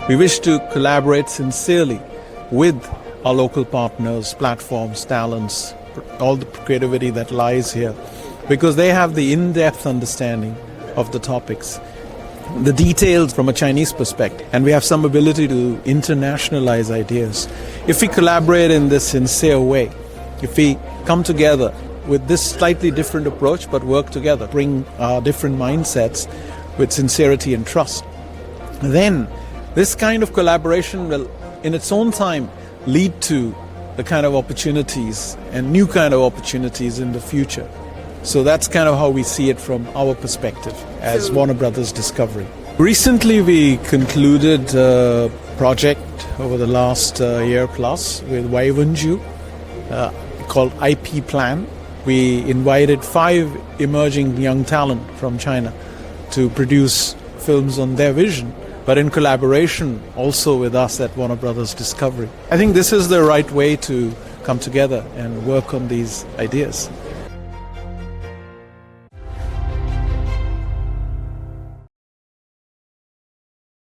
We wish to collaborate sincerely with our local partners, platforms, talents, all the creativity that lies here, because they have the in-depth understanding of the topics, the details from a Chinese perspective, and we have some ability to internationalize ideas. If we collaborate in this sincere way, if we come together with this slightly different approach but work together, bring our different mindsets with sincerity and trust, then this kind of collaboration will in its own time lead to the kind of opportunities and new kind of opportunities in the future. So that's kind of how we see it from our perspective as Warner Brothers Discovery. Recently we concluded a project over the last year plus with Waiwunju called IP Plan. We invited 5 emerging young talent from China to produce films on their vision, but in collaboration also with us at Warner Brothers Discovery. I think this is the right way to come together and work on these ideas.